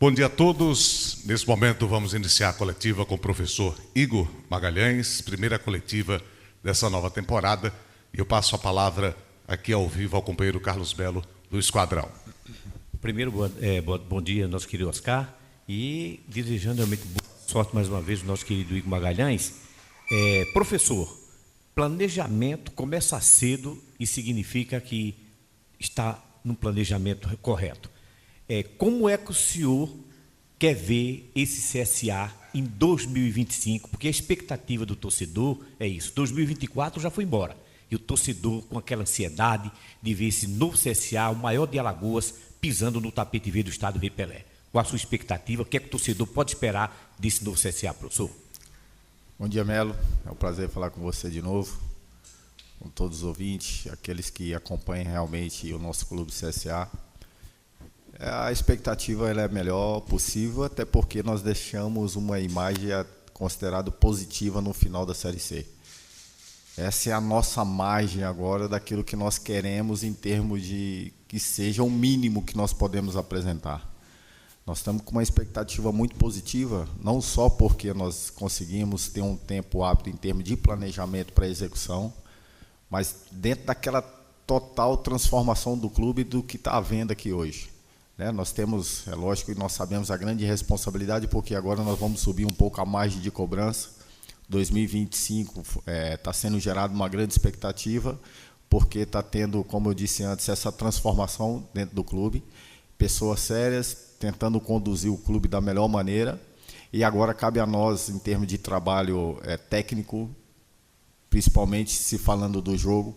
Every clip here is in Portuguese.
Bom dia a todos. Nesse momento vamos iniciar a coletiva com o professor Igor Magalhães, primeira coletiva dessa nova temporada. E eu passo a palavra aqui ao vivo ao companheiro Carlos Belo do Esquadrão. Primeiro, bom dia, nosso querido Oscar, e desejando realmente boa sorte mais uma vez ao nosso querido Igor Magalhães. Professor, planejamento começa cedo e significa que está no planejamento correto. Como é que o senhor quer ver esse CSA em 2025? Porque a expectativa do torcedor é isso. 2024 já foi embora. E o torcedor com aquela ansiedade de ver esse novo CSA, o maior de Alagoas, pisando no tapete verde do estado de Pelé. Qual a sua expectativa? O que é que o torcedor pode esperar desse novo CSA, professor? Bom dia, Melo. É um prazer falar com você de novo, com todos os ouvintes, aqueles que acompanham realmente o nosso clube CSA. A expectativa ela é a melhor possível, até porque nós deixamos uma imagem considerada positiva no final da Série C. Essa é a nossa margem agora daquilo que nós queremos em termos de que seja o mínimo que nós podemos apresentar. Nós estamos com uma expectativa muito positiva, não só porque nós conseguimos ter um tempo hábil em termos de planejamento para execução, mas dentro daquela total transformação do clube do que está havendo aqui hoje. Nós temos, é lógico que nós sabemos a grande responsabilidade, porque agora nós vamos subir um pouco a margem de cobrança. 2025 está sendo gerada uma grande expectativa, porque está tendo, como eu disse antes, essa transformação dentro do clube, pessoas sérias tentando conduzir o clube da melhor maneira, e agora cabe a nós, em termos de trabalho técnico, principalmente se falando do jogo,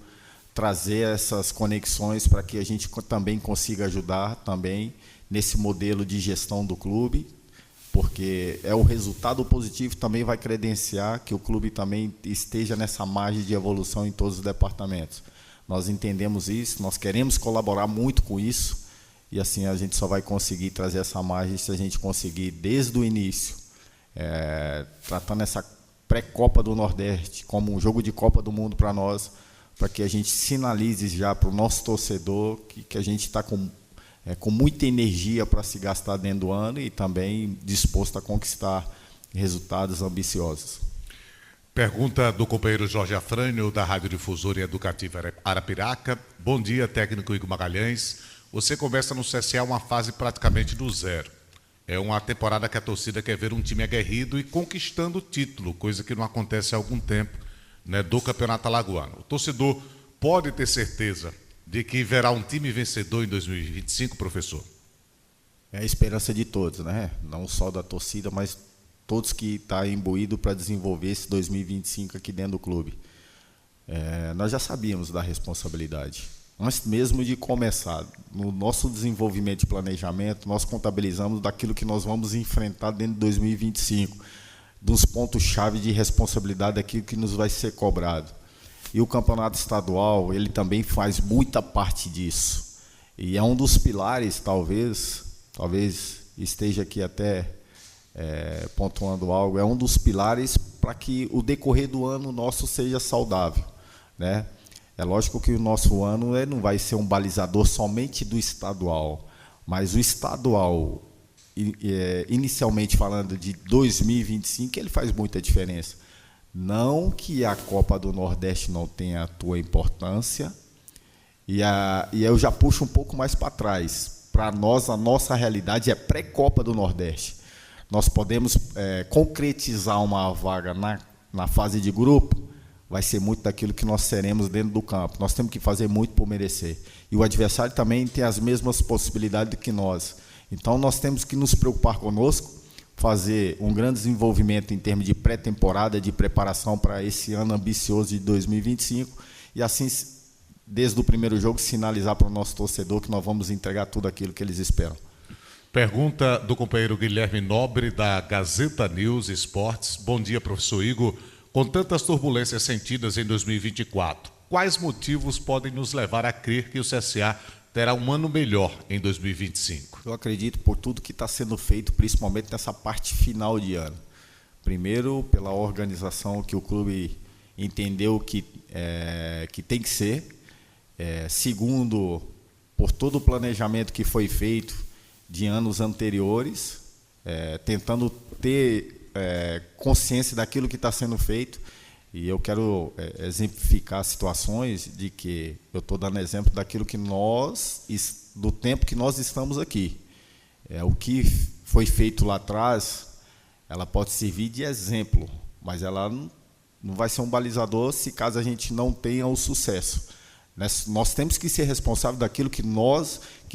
trazer essas conexões para que a gente também consiga ajudar também nesse modelo de gestão do clube, porque o resultado positivo também vai credenciar que o clube também esteja nessa margem de evolução em todos os departamentos. Nós entendemos isso, nós queremos colaborar muito com isso, e assim a gente só vai conseguir trazer essa margem se a gente conseguir, desde o início, tratando essa pré-Copa do Nordeste como um jogo de Copa do Mundo para nós, para que a gente sinalize já para o nosso torcedor que a gente está com muita energia para se gastar dentro do ano e também disposto a conquistar resultados ambiciosos. Pergunta do companheiro Jorge Afrânio, da Rádio Difusora e Educativa Arapiraca. Bom dia, técnico Igor Magalhães. Você começa no CSA uma fase praticamente do zero. É uma temporada que a torcida quer ver um time aguerrido e conquistando o título, coisa que não acontece há algum tempo, do Campeonato Alagoano. O torcedor pode ter certeza de que verá um time vencedor em 2025, professor? É a esperança de todos, não só da torcida, mas todos que estão imbuídos para desenvolver esse 2025 aqui dentro do clube. Nós já sabíamos da responsabilidade. Antes mesmo de começar, no nosso desenvolvimento de planejamento, nós contabilizamos daquilo que nós vamos enfrentar dentro de 2025, dos pontos-chave de responsabilidade daquilo que nos vai ser cobrado. E o campeonato estadual, ele também faz muita parte disso. E é um dos pilares, talvez esteja aqui até pontuando algo, é um dos pilares para que o decorrer do ano nosso seja saudável. É lógico que o nosso ano não vai ser um balizador somente do estadual, mas o estadual, inicialmente falando de 2025, ele faz muita diferença. Não que a Copa do Nordeste não tenha a tua importância, e eu já puxo um pouco mais para trás. Para nós, a nossa realidade é pré-Copa do Nordeste. Nós podemos concretizar uma vaga na fase de grupo, vai ser muito daquilo que nós seremos dentro do campo. Nós temos que fazer muito por merecer. E o adversário também tem as mesmas possibilidades que nós. Então, nós temos que nos preocupar conosco, fazer um grande desenvolvimento em termos de pré-temporada, de preparação para esse ano ambicioso de 2025, e assim, desde o primeiro jogo, sinalizar para o nosso torcedor que nós vamos entregar tudo aquilo que eles esperam. Pergunta do companheiro Guilherme Nobre, da Gazeta News Esportes. Bom dia, professor Igor. Com tantas turbulências sentidas em 2024, quais motivos podem nos levar a crer que o CSA terá um ano melhor em 2025? Eu acredito por tudo que está sendo feito, principalmente nessa parte final de ano. Primeiro, pela organização que o clube entendeu que tem que ser. Segundo, por todo o planejamento que foi feito de anos anteriores, tentando ter consciência daquilo que está sendo feito. E eu quero exemplificar situações de que eu estou dando exemplo daquilo que do tempo que nós estamos aqui. O que foi feito lá atrás, ela pode servir de exemplo, mas ela não vai ser um balizador se caso a gente não tenha o sucesso. Nós temos que ser responsáveis daquilo que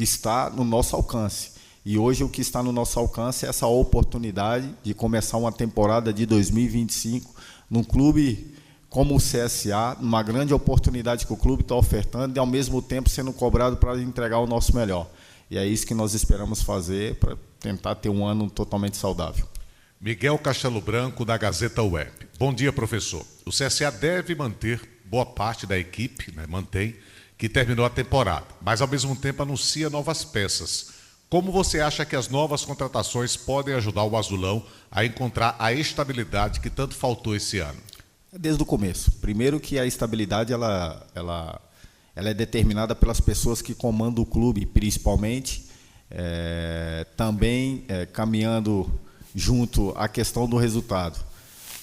está no nosso alcance. E hoje o que está no nosso alcance é essa oportunidade de começar uma temporada de 2025 num clube como o CSA, uma grande oportunidade que o clube está ofertando e, ao mesmo tempo, sendo cobrado para entregar o nosso melhor. E é isso que nós esperamos fazer para tentar ter um ano totalmente saudável. Miguel Castelo Branco, da Gazeta Web. Bom dia, professor. O CSA deve manter boa parte da equipe, mantém, que terminou a temporada, mas, ao mesmo tempo, anuncia novas peças. Como você acha que as novas contratações podem ajudar o Azulão a encontrar a estabilidade que tanto faltou esse ano? Desde o começo. Primeiro que a estabilidade ela é determinada pelas pessoas que comandam o clube, principalmente, também caminhando junto à questão do resultado.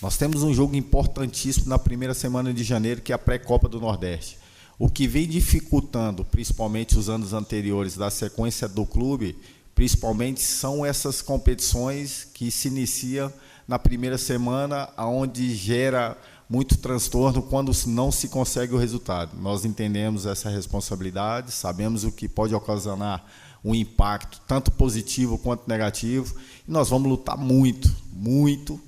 Nós temos um jogo importantíssimo na primeira semana de janeiro, que é a pré-Copa do Nordeste. O que vem dificultando, principalmente os anos anteriores, da sequência do clube, principalmente são essas competições que se iniciam na primeira semana, onde gera muito transtorno quando não se consegue o resultado. Nós entendemos essa responsabilidade, sabemos o que pode ocasionar um impacto, tanto positivo quanto negativo, e nós vamos lutar muito, muito.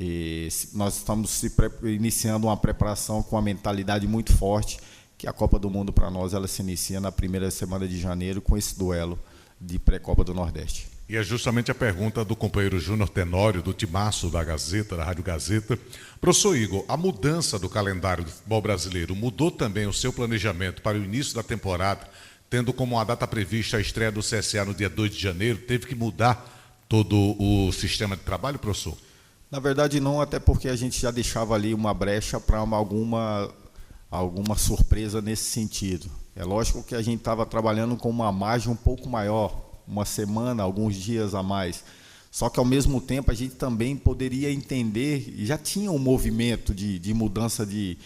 E nós estamos iniciando uma preparação com uma mentalidade muito forte, que a Copa do Mundo, para nós, ela se inicia na primeira semana de janeiro com esse duelo de pré-Copa do Nordeste. E é justamente a pergunta do companheiro Júnior Tenório, do Timaço da Gazeta, da Rádio Gazeta. Professor Igor, a mudança do calendário do futebol brasileiro mudou também o seu planejamento para o início da temporada, tendo como a data prevista a estreia do CSA no dia 2 de janeiro? Teve que mudar todo o sistema de trabalho, professor? Na verdade, não, até porque a gente já deixava ali uma brecha para alguma surpresa nesse sentido. É lógico que a gente estava trabalhando com uma margem um pouco maior, uma semana, alguns dias a mais. Só que, ao mesmo tempo, a gente também poderia entender, e já tinha um movimento de mudança de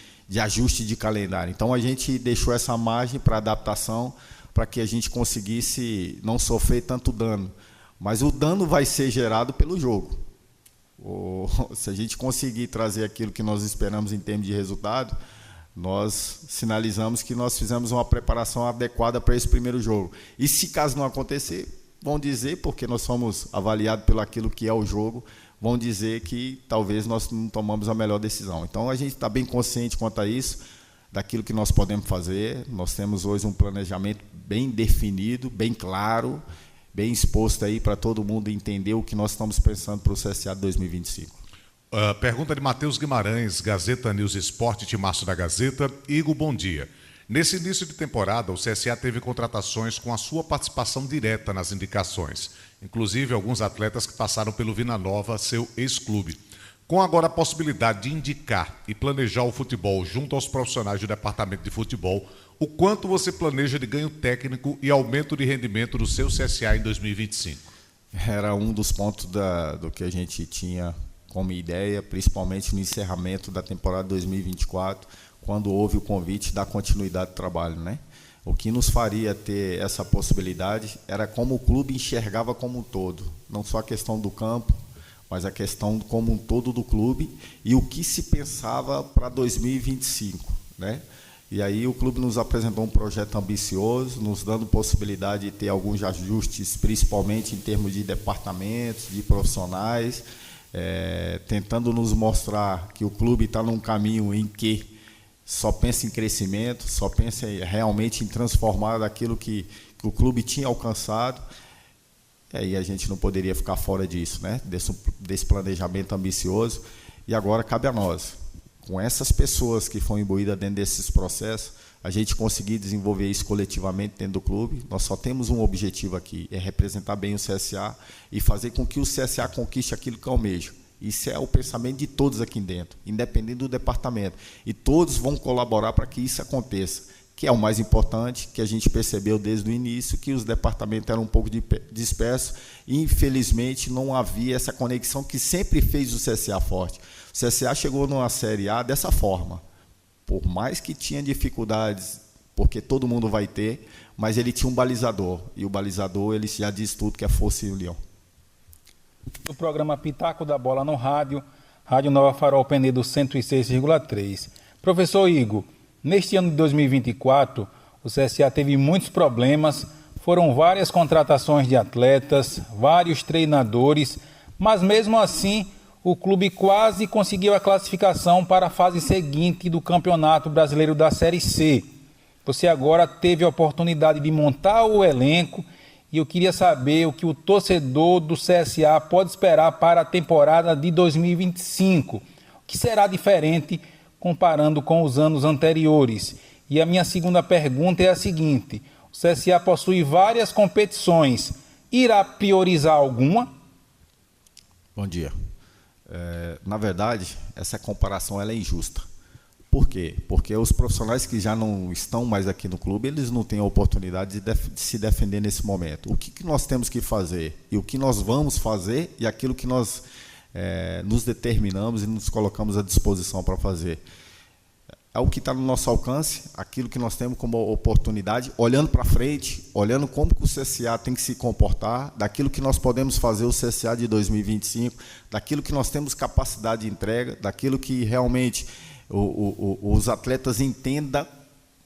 ajuste de calendário. Então, a gente deixou essa margem para adaptação, para que a gente conseguisse não sofrer tanto dano. Mas o dano vai ser gerado pelo jogo. Se a gente conseguir trazer aquilo que nós esperamos em termos de resultado, nós sinalizamos que nós fizemos uma preparação adequada para esse primeiro jogo. E se caso não acontecer, vão dizer, porque nós somos avaliados pelo aquilo que é o jogo, vão dizer que talvez nós não tomamos a melhor decisão. Então a gente está bem consciente quanto a isso, daquilo que nós podemos fazer. Nós temos hoje um planejamento bem definido, bem claro, bem exposto aí para todo mundo entender o que nós estamos pensando para o CSA de 2025. Pergunta de Matheus Guimarães, Gazeta News Esporte, Timaço da Gazeta. Igor, bom dia. Nesse início de temporada, o CSA teve contratações com a sua participação direta nas indicações, inclusive alguns atletas que passaram pelo Vina Nova, seu ex-clube. Com agora a possibilidade de indicar e planejar o futebol junto aos profissionais do departamento de futebol, o quanto você planeja de ganho técnico e aumento de rendimento do seu CSA em 2025? Era um dos pontos do que a gente tinha como ideia, principalmente no encerramento da temporada 2024, quando houve o convite da continuidade do trabalho, né? O que nos faria ter essa possibilidade era como o clube enxergava como um todo, não só a questão do campo, mas a questão como um todo do clube e o que se pensava para 2025, né? E aí o clube nos apresentou um projeto ambicioso, nos dando possibilidade de ter alguns ajustes, principalmente em termos de departamentos, de profissionais, tentando nos mostrar que o clube está num caminho em que só pensa em crescimento, só pensa realmente em transformar daquilo que o clube tinha alcançado. E aí a gente não poderia ficar fora disso, né? Desse planejamento ambicioso. E agora cabe a nós, com essas pessoas que foram imbuídas dentro desses processos, a gente conseguir desenvolver isso coletivamente dentro do clube. Nós só temos um objetivo aqui, é representar bem o CSA e fazer com que o CSA conquiste aquilo que almeja. Isso é o pensamento de todos aqui dentro, independente do departamento. E todos vão colaborar para que isso aconteça. que é o mais importante, que a gente percebeu desde o início, que os departamentos eram um pouco dispersos e, infelizmente, não havia essa conexão que sempre fez o CSA forte. O CSA chegou numa Série A dessa forma, por mais que tinha dificuldades, porque todo mundo vai ter, mas ele tinha um balizador, e o balizador ele já diz tudo, que é força e união. Do programa Pitaco da Bola no Rádio, Rádio Nova Farol Penedo 106,3. Professor Igor, neste ano de 2024, o CSA teve muitos problemas, foram várias contratações de atletas, vários treinadores, mas mesmo assim o clube quase conseguiu a classificação para a fase seguinte do Campeonato Brasileiro da Série C. Você agora teve a oportunidade de montar o elenco e eu queria saber o que o torcedor do CSA pode esperar para a temporada de 2025. O que será diferente comparando com os anos anteriores? E a minha segunda pergunta é a seguinte: o CSA possui várias competições, irá priorizar alguma? Bom dia. Na verdade, essa comparação ela é injusta. Por quê? Porque os profissionais que já não estão mais aqui no clube, eles não têm a oportunidade de se defender nesse momento. O que nós temos que fazer e o que nós vamos fazer e aquilo que nós nos determinamos e nos colocamos à disposição para fazer. É o que está no nosso alcance, aquilo que nós temos como oportunidade, olhando para frente, olhando como que o CSA tem que se comportar, daquilo que nós podemos fazer o CSA de 2025, daquilo que nós temos capacidade de entrega, daquilo que realmente os atletas entendam,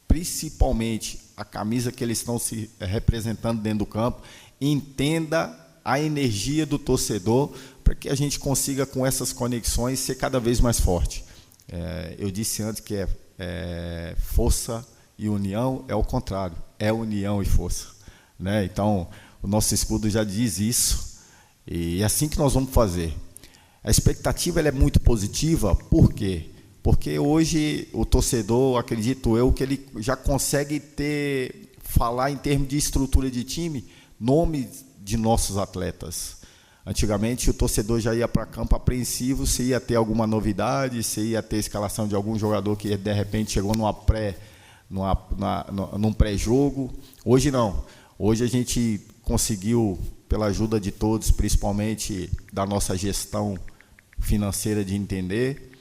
principalmente a camisa que eles estão se representando dentro do campo, entenda a energia do torcedor, para que a gente consiga, com essas conexões, ser cada vez mais forte. Eu disse antes que força e união, é o contrário, é união e força, né? Então, o nosso escudo já diz isso, e é assim que nós vamos fazer. A expectativa ela é muito positiva, por quê? Porque hoje o torcedor, acredito eu, que ele já consegue falar em termos de estrutura de time, nome de nossos atletas. Antigamente o torcedor já ia para campo apreensivo se ia ter alguma novidade, se ia ter escalação de algum jogador que de repente chegou num pré-jogo. Hoje não. Hoje a gente conseguiu, pela ajuda de todos, principalmente da nossa gestão financeira, de entender,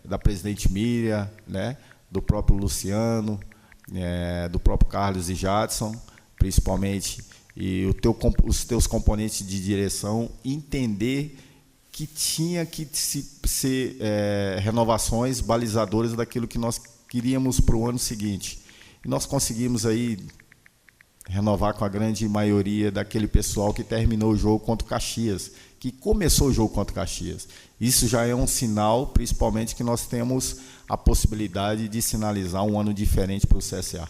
da presidente Miriam, né, do próprio Luciano, do próprio Carlos e Jadson, principalmente, e os teus componentes de direção, entender que tinha que ser renovações balizadoras daquilo que nós queríamos para o ano seguinte. E nós conseguimos aí renovar com a grande maioria daquele pessoal que terminou o jogo contra o Caxias, que começou o jogo contra o Caxias. Isso já é um sinal, principalmente, que nós temos a possibilidade de sinalizar um ano diferente para o CSA.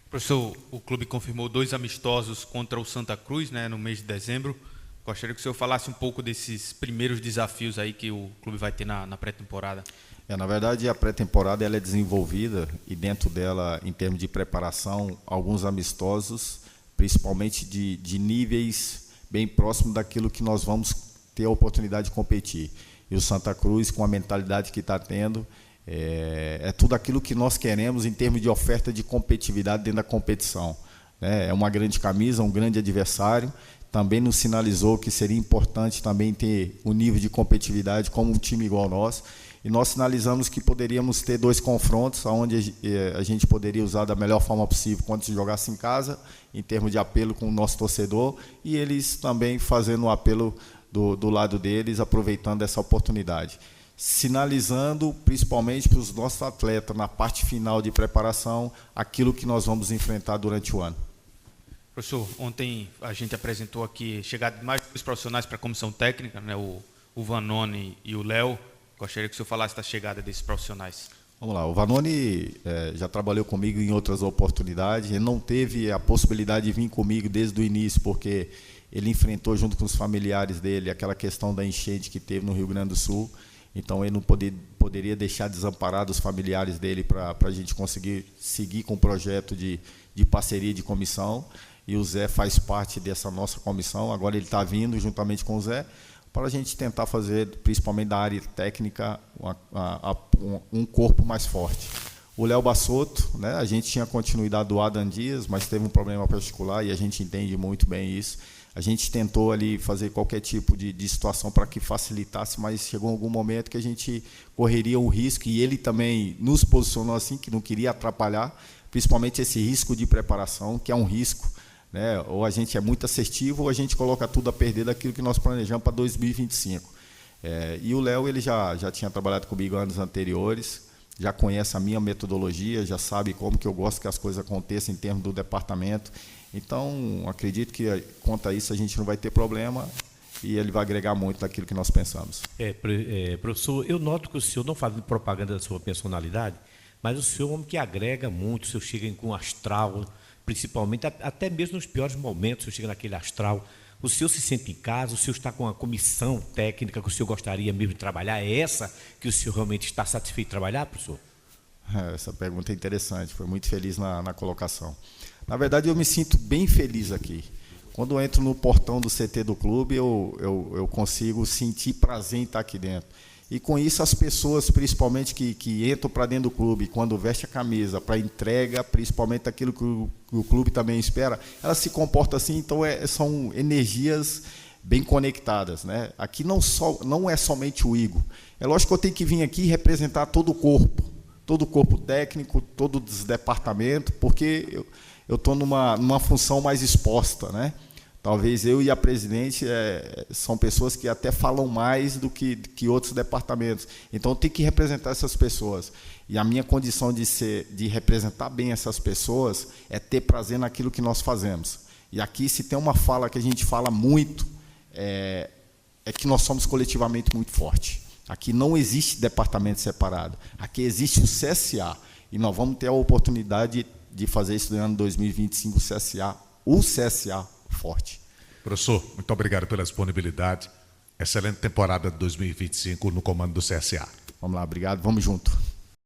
Professor, o clube confirmou 2 amistosos contra o Santa Cruz, né, no mês de dezembro. Gostaria que o senhor falasse um pouco desses primeiros desafios aí que o clube vai ter na pré-temporada. Na verdade, a pré-temporada ela é desenvolvida e dentro dela, em termos de preparação, alguns amistosos, principalmente de níveis bem próximos daquilo que nós vamos ter a oportunidade de competir. E o Santa Cruz, com a mentalidade que está tendo, é tudo aquilo que nós queremos em termos de oferta de competitividade dentro da competição. É uma grande camisa, um grande adversário. Também nos sinalizou que seria importante também ter um nível de competitividade como um time igual ao nosso. E nós sinalizamos que poderíamos ter 2 confrontos, onde a gente poderia usar da melhor forma possível quando se jogasse em casa, em termos de apelo com o nosso torcedor, e eles também fazendo o apelo do lado deles, aproveitando essa oportunidade. Sinalizando, principalmente para os nossos atletas, na parte final de preparação, aquilo que nós vamos enfrentar durante o ano. Professor, ontem a gente apresentou aqui a chegada de mais 2 profissionais para a comissão técnica, né, o Vanoni e o Léo. Gostaria que o senhor falasse da chegada desses profissionais. Vamos lá, o Vanoni já trabalhou comigo em outras oportunidades, ele não teve a possibilidade de vir comigo desde o início, porque ele enfrentou junto com os familiares dele aquela questão da enchente que teve no Rio Grande do Sul, então ele não poderia deixar desamparados os familiares dele para a gente conseguir seguir com o projeto de parceria de comissão, e o Zé faz parte dessa nossa comissão, agora ele está vindo juntamente com o Zé, para a gente tentar fazer, principalmente da área técnica, um corpo mais forte. O Léo Bassotto, né? A gente tinha continuidade do Adam Dias, mas teve um problema particular e a gente entende muito bem isso. A gente tentou ali fazer qualquer tipo de situação para que facilitasse, mas chegou algum momento que a gente correria o risco, e ele também nos posicionou assim, que não queria atrapalhar, principalmente esse risco de preparação, que é um risco, né? Ou a gente é muito assertivo, ou a gente coloca tudo a perder daquilo que nós planejamos para 2025. E o Léo, ele já tinha trabalhado comigo anos anteriores, já conhece a minha metodologia, já sabe como que eu gosto que as coisas aconteçam em termos do departamento. Então, acredito que, quanto a isso, a gente não vai ter problema e ele vai agregar muito daquilo que nós pensamos. Professor, eu noto que o senhor, não fazendo propaganda da sua personalidade, mas o senhor é um homem que agrega muito, o senhor chega com astral, principalmente, até mesmo nos piores momentos, o senhor chega naquele astral. O senhor se sente em casa, o senhor está com a comissão técnica que o senhor gostaria mesmo de trabalhar? É essa que o senhor realmente está satisfeito de trabalhar, professor? Essa pergunta é interessante, foi muito feliz na colocação. Na verdade, eu me sinto bem feliz aqui. Quando eu entro no portão do CT do clube, eu consigo sentir prazer em estar aqui dentro. E com isso, as pessoas, principalmente que entram para dentro do clube, quando veste a camisa para entrega, principalmente aquilo que o clube também espera, elas se comportam assim, então são energias bem conectadas, né? Aqui não é somente o Igor. É lógico que eu tenho que vir aqui representar todo o corpo técnico, todo o departamento, porque eu estou numa função mais exposta, né? Talvez eu e a presidente são pessoas que até falam mais do que outros departamentos. Então, eu tenho que representar essas pessoas. E a minha condição de representar bem essas pessoas é ter prazer naquilo que nós fazemos. E aqui, se tem uma fala que a gente fala muito, é que nós somos coletivamente muito fortes. Aqui não existe departamento separado. Aqui existe o CSA. E nós vamos ter a oportunidade de fazer isso no ano 2025, o CSA forte. Professor, muito obrigado pela disponibilidade. Excelente temporada de 2025 no comando do CSA. Vamos lá, obrigado, vamos junto.